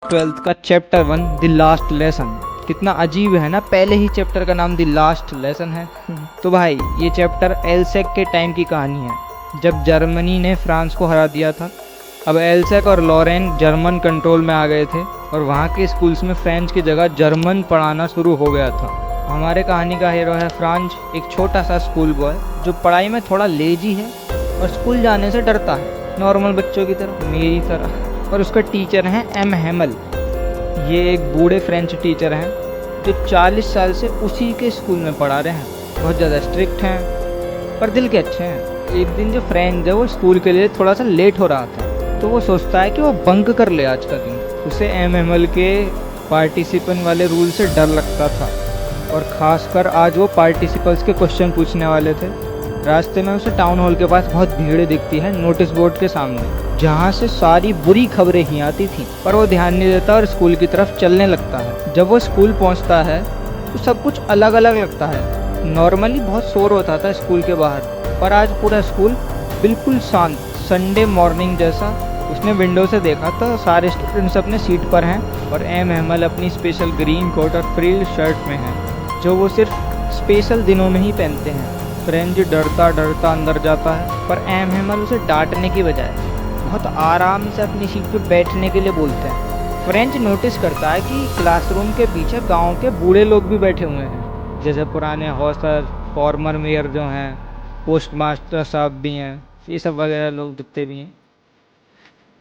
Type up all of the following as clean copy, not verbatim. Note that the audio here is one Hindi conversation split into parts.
ट्वेल्थ का चैप्टर 1 द लास्ट लेसन। कितना अजीब है ना, पहले ही चैप्टर का नाम द लास्ट लेसन है। तो भाई ये चैप्टर एलसेक के टाइम की कहानी है, जब जर्मनी ने फ्रांस को हरा दिया था। अब एलसेक और लॉरेन जर्मन कंट्रोल में आ गए थे और वहाँ के स्कूल्स में फ्रेंच की जगह जर्मन पढ़ाना शुरू हो गया था। हमारे कहानी का हीरो है फ्रांज, एक छोटा सा स्कूल बॉय जो पढ़ाई में थोड़ा लेजी है और स्कूल जाने से डरता है, नॉर्मल बच्चों की तरह, मेरी तरह। और उसका टीचर हैं एम हेमल। ये एक बूढ़े फ्रेंच टीचर हैं जो 40 साल से उसी के स्कूल में पढ़ा रहे हैं। बहुत ज़्यादा स्ट्रिक्ट हैं पर दिल के अच्छे हैं। एक दिन जो फ्रेंच है वो स्कूल के लिए थोड़ा सा लेट हो रहा था, तो वो सोचता है कि वो बंक कर ले आज का दिन। उसे एम हेमल के पार्टिसिपेंट वाले रूल से डर लगता था और ख़ासकर आज वो पार्टिसिपल्स के क्वेश्चन पूछने वाले थे। रास्ते में उसे टाउन हॉल के पास बहुत भीड़ दिखती है, नोटिस बोर्ड के सामने, जहाँ से सारी बुरी खबरें ही आती थी। पर वो ध्यान नहीं देता और स्कूल की तरफ चलने लगता है। जब वो स्कूल पहुँचता है तो सब कुछ अलग अलग लगता है। नॉर्मली बहुत शोर होता था स्कूल के बाहर, पर आज पूरा स्कूल बिल्कुल शांत, संडे मॉर्निंग जैसा। उसने विंडो से देखा तो सारे स्टूडेंट्स अपने सीट पर हैं और एम हेमल अपनी स्पेशल ग्रीन कोट और फ्रिल्ड शर्ट में है, जो वो सिर्फ स्पेशल दिनों में ही पहनते हैं। फ्रेंच डरता डरता अंदर जाता है, पर एम हेमल उसे डांटने की बजाय बहुत आराम से अपनी सीट पर बैठने के लिए बोलते हैं। फ्रेंच नोटिस करता है कि क्लासरूम के पीछे गांव के बूढ़े लोग भी बैठे हुए हैं, जैसे पुराने हॉस्टर, फॉर्मर मेयर जो हैं, पोस्ट मास्टर साहब भी हैं, ये सब वगैरह लोग दिखते भी हैं,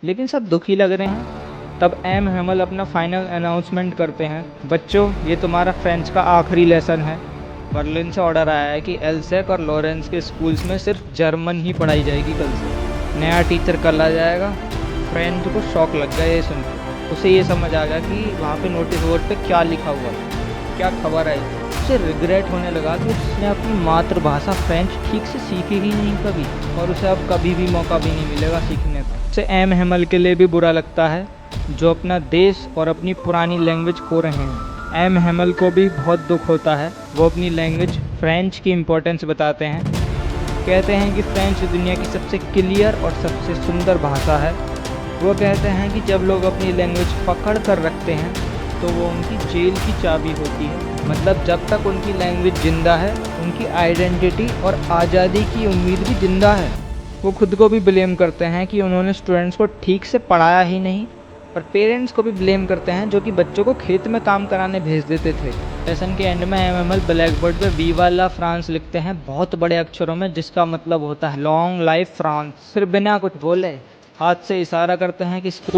लेकिन सब दुखी लग रहे हैं। तब एम हेमल अपना फाइनल अनाउंसमेंट करते हैं, बच्चों ये तुम्हारा फ्रेंच का आखिरी लेसन है। बर्लिन से ऑर्डर आया है कि एलसेक और लॉरेंस के स्कूल्स में सिर्फ जर्मन ही पढ़ाई जाएगी कल से। नया टीचर कल आ जाएगा। फ्रेंच को शौक लग गया ये सुनकर। उसे ये समझ आ गया कि वहाँ पे नोटिस बोर्ड पे क्या लिखा हुआ है, क्या खबर आई। उसे रिग्रेट होने लगा कि उसने अपनी मातृभाषा फ्रेंच ठीक से सीखी ही नहीं कभी, और उसे अब कभी भी मौका भी नहीं मिलेगा सीखने का। उसे एम हेमल के लिए भी बुरा लगता है, जो अपना देश और अपनी पुरानी लैंग्वेज खो रहे हैं। एम हेमल को भी बहुत दुख होता है। वो अपनी लैंग्वेज फ्रेंच की इम्पोर्टेंस बताते हैं, कहते हैं कि फ्रेंच दुनिया की सबसे क्लियर और सबसे सुंदर भाषा है। वो कहते हैं कि जब लोग अपनी लैंग्वेज पकड़ कर रखते हैं तो वो उनकी जेल की चाबी होती है। मतलब जब तक उनकी लैंग्वेज जिंदा है, उनकी आइडेंटिटी और आज़ादी की उम्मीद भी जिंदा है। वो खुद को भी ब्लेम करते हैं कि उन्होंने स्टूडेंट्स को ठीक से पढ़ाया ही नहीं, और पेरेंट्स को भी ब्लेम करते हैं जो कि बच्चों को खेत में काम कराने भेज देते थे। लेसन के एंड में एम हेमल ब्लैक बोर्ड पर वीवा ला फ्रांस लिखते हैं बहुत बड़े अक्षरों में, जिसका मतलब होता है लॉन्ग लाइफ फ्रांस। फिर बिना कुछ बोले हाथ से इशारा करते हैं कि